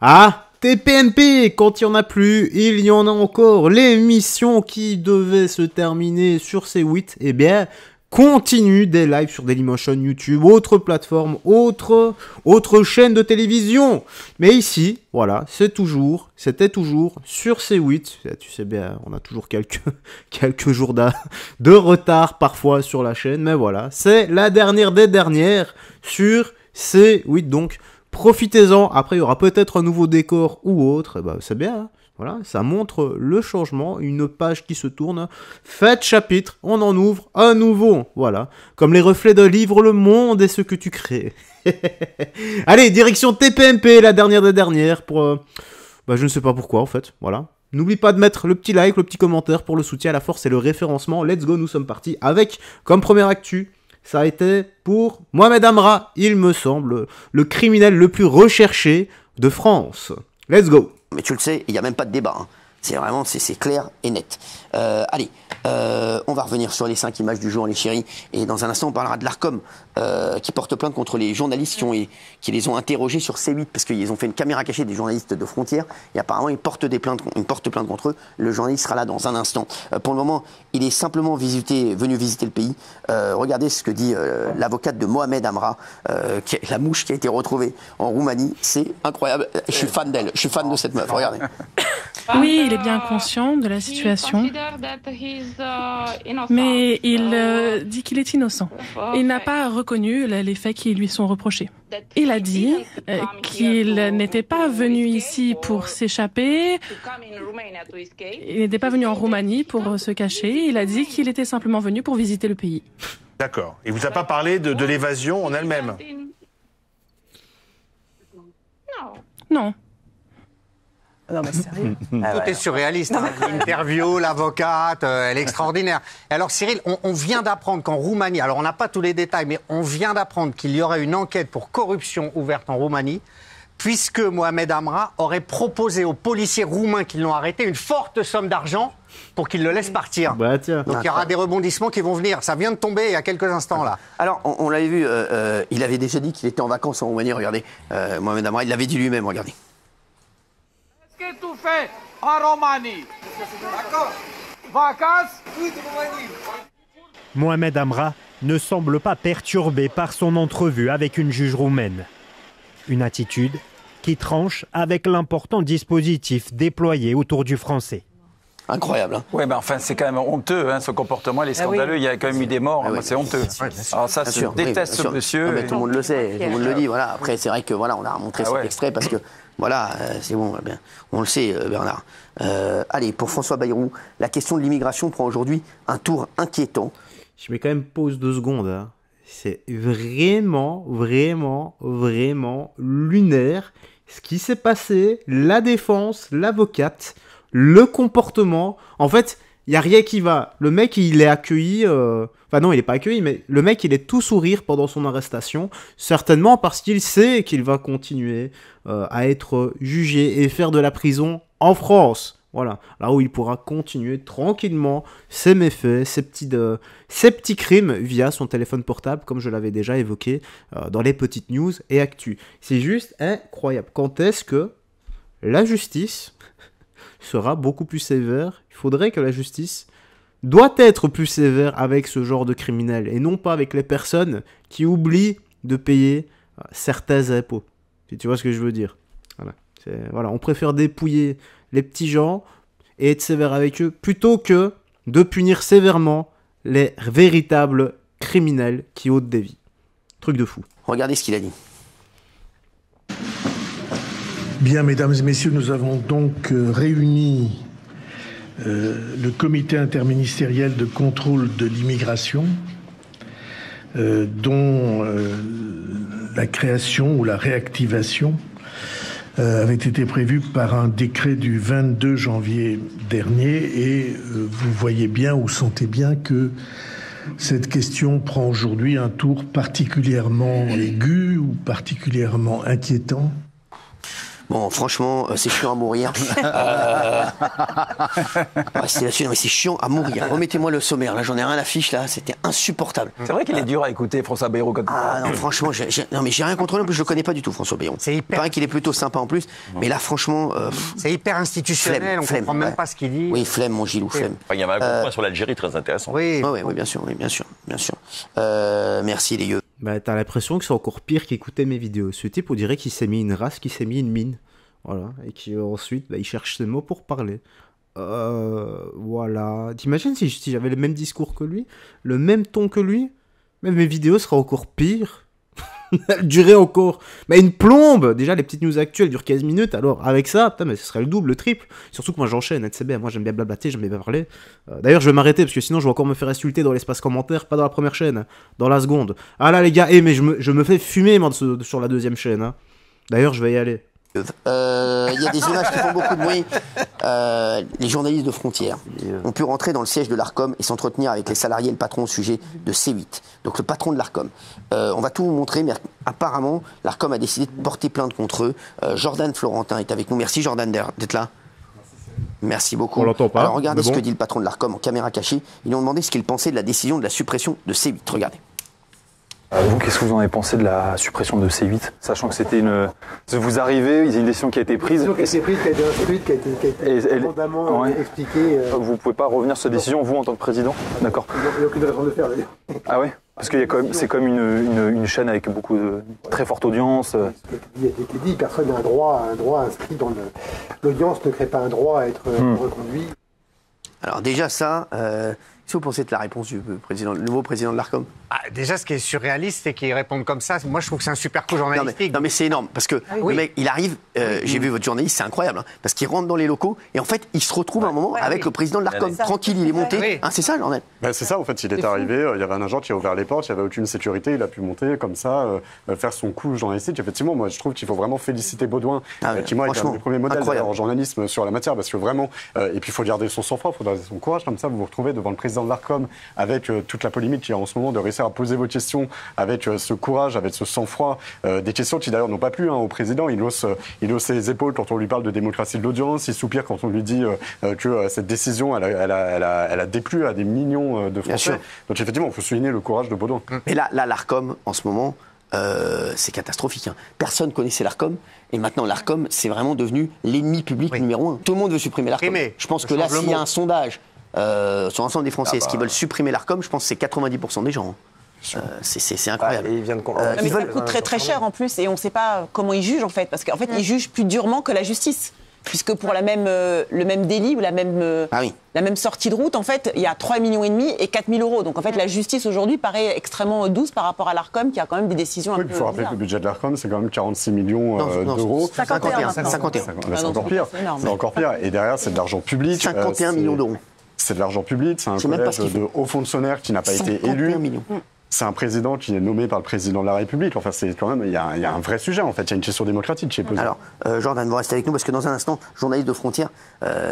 Ah, TPMP, quand il n'y en a plus, il y en a encore. L'émission qui devait se terminer sur C8, eh bien, continue des lives sur Dailymotion, YouTube, autre plateforme, autre chaîne de télévision. Mais ici, voilà, c'était toujours sur C8. Tu sais bien, on a toujours quelques jours de retard parfois sur la chaîne, mais voilà, c'est la dernière des dernières sur C8, donc profitez-en. Après, il y aura peut-être un nouveau décor ou autre. Et ben, c'est bien. Hein. Voilà, ça montre le changement. Une page qui se tourne. Faites chapitre. On en ouvre un nouveau. Voilà. Comme les reflets d'un livre, le monde est ce que tu crées. Allez, direction TPMP, la dernière des dernières. Pour, je ne sais pas pourquoi, en fait. Voilà. N'oublie pas de mettre le petit like, le petit commentaire pour le soutien à la force et le référencement. Let's go, nous sommes partis avec, comme première actu, ça a été pour Mohamed Amra, il me semble, le criminel le plus recherché de France. Let's go. Mais tu le sais, il n'y a même pas de débat. Hein. C'est vraiment, c'est clair et net. Allez, on va revenir sur les 5 images du jour, les chéris. Et dans un instant, on parlera de l'Arcom qui porte plainte contre les journalistes qui les ont interrogés sur C8 parce qu'ils ont fait une caméra cachée des journalistes de Frontières. Et apparemment, ils portent plainte contre eux. Le journaliste sera là dans un instant. Pour le moment, il est simplement venu visiter le pays. Regardez ce que dit l'avocate de Mohamed Amra, la mouche qui a été retrouvée en Roumanie. C'est incroyable. Je suis fan d'elle. Je suis fan de cette meuf. Regardez. Oui, il est bien conscient de la situation, mais il dit qu'il est innocent. Il n'a pas reconnu les faits qui lui sont reprochés. Il a dit qu'il n'était pas venu ici pour s'échapper, il n'était pas venu en Roumanie pour se cacher, il a dit qu'il était simplement venu pour visiter le pays. D'accord. Il vous a pas parlé de l'évasion en elle-même? Non. Non, mais sérieux. Tout est surréaliste. Hein. L'interview, l'avocate, elle est extraordinaire. Et alors, Cyril, on vient d'apprendre qu'en Roumanie, alors on n'a pas tous les détails, mais on vient d'apprendre qu'il y aurait une enquête pour corruption ouverte en Roumanie, puisque Mohamed Amra aurait proposé aux policiers roumains qui l'ont arrêté une forte somme d'argent pour qu'ils le laissent partir. Bah, tiens. Donc il y aura des rebondissements qui vont venir. Ça vient de tomber il y a quelques instants, là. Alors, on l'avait vu, il avait déjà dit qu'il était en vacances en Roumanie. Regardez, Mohamed Amra, il l'avait dit lui-même, regardez. Qu'est-ce que tu fais en Roumanie? D'accord. Vacances? Oui, de Roumanie. Mohamed Amra ne semble pas perturbé par son entrevue avec une juge roumaine. Une attitude qui tranche avec l'important dispositif déployé autour du français. Incroyable. Hein. Oui, mais enfin, c'est quand même honteux, hein, ce comportement, il est scandaleux. Il y a quand même eu des morts, c'est honteux. Alors ça, je déteste ce monsieur. Non, mais tout le monde le sait, tout le monde le dit. Voilà. Après, c'est vrai que voilà, on a montré cet extrait parce que voilà, c'est bon, bien, on le sait, Bernard. Allez, pour François Bayrou, la question de l'immigration prend aujourd'hui un tour inquiétant. Je mets quand même pause 2 secondes. Hein. C'est vraiment lunaire ce qui s'est passé, la défense, l'avocate, le comportement. En fait, il n'y a rien qui va. Le mec, il est accueilli... Enfin non, il n'est pas accueilli, mais le mec, il est tout sourire pendant son arrestation. Certainement parce qu'il sait qu'il va continuer à être jugé et faire de la prison en France. Voilà, là où il pourra continuer tranquillement ses méfaits, ses petits crimes via son téléphone portable, comme je l'avais déjà évoqué dans les petites news et actus. C'est juste incroyable. Quand est-ce que la justice sera beaucoup plus sévère? Il faudrait que la justice doit être plus sévère avec ce genre de criminels et non pas avec les personnes qui oublient de payer certains impôts. Si tu vois ce que je veux dire. Voilà, on préfère dépouiller les petits gens et être sévère avec eux plutôt que de punir sévèrement les véritables criminels qui ôtent des vies. Truc de fou. Regardez ce qu'il a dit. Bien, mesdames et messieurs, nous avons donc réuni le comité interministériel de contrôle de l'immigration, dont la création ou la réactivation avait été prévue par un décret du 22 janvier dernier et vous voyez bien ou sentez bien que cette question prend aujourd'hui un tour particulièrement aigu ou particulièrement inquiétant. Bon, franchement, c'est chiant à mourir. C'est là-dessus, non, mais c'est chiant à mourir. Remettez-moi le sommaire, là, j'en ai rien à fiche, là, c'était insupportable. C'est vrai qu'il est dur à écouter, François Bayrou. Quand... Ah non, franchement, non, mais j'ai rien contre lui, en plus, je le connais pas du tout, François Bayrou. Il paraît qu'il est plutôt sympa en plus, mais là, franchement. C'est hyper institutionnel, on comprend même pas ce qu'il dit. Oui, flemme, mon Gilou, flemme. Enfin, il y avait un point sur l'Algérie très intéressant. Oui, bien sûr, merci, les yeux. Bah, t'as l'impression que c'est encore pire qu'écouter mes vidéos. Ce type, on dirait qu'il s'est mis une race, qu'il s'est mis une mine. Voilà. Et qu'ensuite, il cherche ses mots pour parler. Voilà. T'imagines si j'avais le même discours que lui, le même ton que lui, même mes vidéos seraient encore pires. Elles dureraient encore. Mais une plombe. Déjà, les petites news actuelles durent 15 minutes. Alors, avec ça, putain, mais ce serait le double, le triple. Surtout que moi, j'enchaîne. C'est bien. Moi, j'aime bien blablater, j'aime bien parler. D'ailleurs, je vais m'arrêter parce que sinon, je vais encore me faire insulter dans l'espace commentaire. Pas dans la première chaîne, dans la seconde. Ah là, les gars, mais je me fais fumer, moi, sur la deuxième chaîne. Hein. D'ailleurs, je vais y aller. Il y a des images qui font beaucoup de bruit. Les journalistes de Frontières ont pu rentrer dans le siège de l'Arcom et s'entretenir avec les salariés et le patron au sujet de C8. Donc le patron de l'Arcom. On va tout vous montrer, mais apparemment, l'Arcom a décidé de porter plainte contre eux. Jordan Florentin est avec nous. Merci Jordan d'être là. Merci beaucoup. On l'entend pas. Alors regardez ce que dit le patron de l'Arcom en caméra cachée. Ils lui ont demandé ce qu'il pensait de la décision de la suppression de C8. Regardez. Vous, qu'est-ce que vous en avez pensé de la suppression de C8, sachant que c'était une... Vous arrivez, il y a une décision qui a été prise. Une décision qui a été instruite, qui a été abondamment expliquée. Vous ne pouvez pas revenir sur cette décision, vous, en tant que président? D'accord. Il n'y a aucune raison de le faire, d'ailleurs. Ah ouais? Parce que c'est comme une chaîne avec beaucoup de très forte audience. Il a été dit, personne n'a un droit inscrit dans l'audience, ne crée pas un droit à être reconduit. Alors déjà ça... Qu'est-ce que vous pensez de la réponse du nouveau président de l'Arcom? Déjà, ce qui est surréaliste, c'est qu'ils répondent comme ça. Moi, je trouve que c'est un super coup journalistique. Non, mais c'est énorme, parce que le mec, il arrive, j'ai vu votre journaliste, c'est incroyable, hein, parce qu'il rentre dans les locaux, et en fait, il se retrouve à un moment avec le président de l'Arcom. Tranquille, il est monté. Hein, c'est ça, Jordan? C'est ça, en fait, il est arrivé, il y avait un agent qui a ouvert les portes, il n'y avait aucune sécurité, il a pu monter comme ça, faire son coup journalistique. Effectivement, moi, je trouve qu'il faut vraiment féliciter Baudouin, qui, moi, est un des premiers modèles en journalisme sur la matière, parce que vraiment, et puis il faut garder son sang-froid, il faut garder son courage, comme ça, vous vous retrouvez devant le président de l'Arcom, avec toute la polémique qu'il y a en ce moment, de réussir à poser vos questions avec ce courage, avec ce sang-froid, des questions qui d'ailleurs n'ont pas plu au président. Il hausse ses épaules quand on lui parle de démocratie de l'audience, il soupire quand on lui dit que cette décision, elle a déplu à des millions de Français. Donc effectivement, il faut souligner le courage de Baudouin. Mais là l'Arcom, en ce moment, c'est catastrophique. Hein. Personne ne connaissait l'Arcom, et maintenant l'Arcom, c'est vraiment devenu l'ennemi public numéro 1. Tout le monde veut supprimer l'Arcom. Je pense que là, s'il y a un sondage sur l'ensemble des Français, est-ce qu'ils veulent supprimer l'Arcom? Je pense que c'est 90% des gens. C'est incroyable. Mais ça coûte très très cher en plus, et on ne sait pas comment ils jugent en fait, parce qu'en fait ils jugent plus durement que la justice. Puisque pour le même délit ou la même sortie de route, en fait, il y a 3,5 millions et 4 000 euros. Donc en fait, la justice aujourd'hui paraît extrêmement douce par rapport à l'Arcom, qui a quand même des décisions un peu... Il faut rappeler que le budget de l'Arcom, c'est quand même 46 millions d'euros. 51. C'est encore pire. C'est encore pire. Et derrière, c'est de l'argent public. 51 millions d'euros. C'est de l'argent public. C'est un collège de hauts fonctionnaires qui n'a pas été élu. C'est un président qui est nommé par le président de la République. Enfin, c'est quand même, il y a un vrai sujet, en fait. Il y a une question démocratique qui est posée. Alors, Jordan, vous restez avec nous parce que dans un instant, journalistes de Frontières,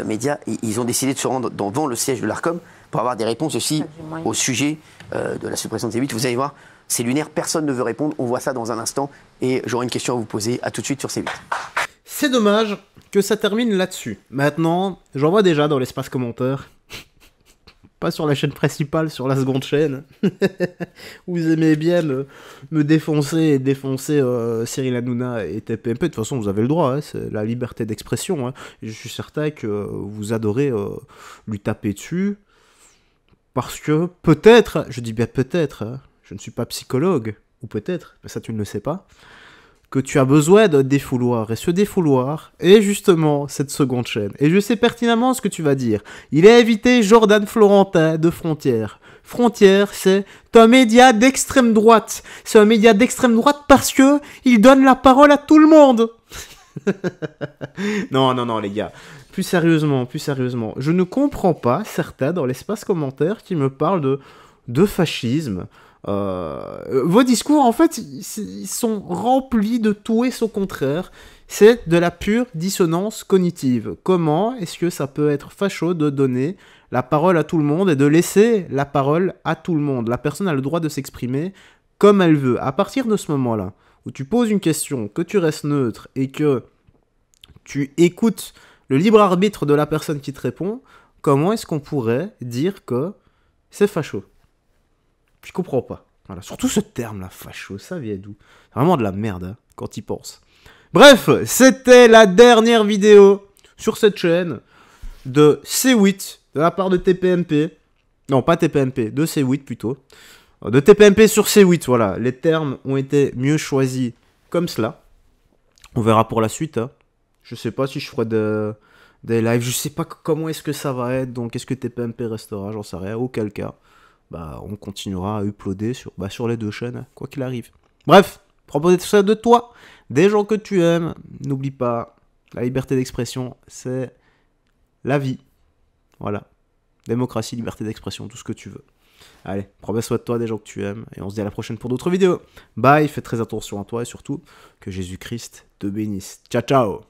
médias, ils ont décidé de se rendre devant le siège de l'Arcom pour avoir des réponses aussi au sujet de la suppression de C8. Vous allez voir, c'est lunaire, personne ne veut répondre. On voit ça dans un instant et j'aurai une question à vous poser. À tout de suite sur C8. C'est dommage que ça termine là-dessus. Maintenant, j'en vois déjà dans l'espace commentaire. Pas sur la chaîne principale, sur la seconde chaîne. Vous aimez bien me défoncer et défoncer Cyril Hanouna et TPMP. De toute façon, vous avez le droit, hein, c'est la liberté d'expression. Hein. Je suis certain que vous adorez lui taper dessus. Parce que peut-être, je dis bien peut-être, hein, je ne suis pas psychologue, ou peut-être, mais ça tu ne le sais pas, que tu as besoin d'un défouloir. Et ce défouloir est justement cette seconde chaîne. Et je sais pertinemment ce que tu vas dire. Il a invité Jordan Florentin de Frontières. Frontières, c'est un média d'extrême droite. C'est un média d'extrême droite parce que il donne la parole à tout le monde. Non, les gars. Plus sérieusement. Je ne comprends pas certains dans l'espace commentaire qui me parlent de fascisme. Vos discours, en fait, ils sont remplis de tout et son contraire. C'est de la pure dissonance cognitive. Comment est-ce que ça peut être facho de donner la parole à tout le monde et de laisser la parole à tout le monde? La personne a le droit de s'exprimer comme elle veut. À partir de ce moment-là, où tu poses une question, que tu restes neutre et que tu écoutes le libre arbitre de la personne qui te répond, comment est-ce qu'on pourrait dire que c'est facho? Je comprends pas. Voilà, surtout ce terme-là, facho, ça vient d'où? C'est vraiment de la merde, hein, quand il pense. Bref, c'était la dernière vidéo sur cette chaîne de C8, de la part de TPMP. Non, pas TPMP, de C8 plutôt. De TPMP sur C8, voilà. Les termes ont été mieux choisis comme cela. On verra pour la suite. Hein. Je sais pas si je ferai des lives. Je sais pas comment est-ce que ça va être. Donc, est-ce que TPMP restera? J'en sais rien. Auquel cas, bah, on continuera à uploader sur les deux chaînes, quoi qu'il arrive. Bref, proposer tout ça de toi, des gens que tu aimes. N'oublie pas, la liberté d'expression, c'est la vie. Voilà. Démocratie, liberté d'expression, tout ce que tu veux. Allez, prends bien soin de toi, des gens que tu aimes, et on se dit à la prochaine pour d'autres vidéos. Bye, fais très attention à toi, et surtout, que Jésus-Christ te bénisse. Ciao, ciao!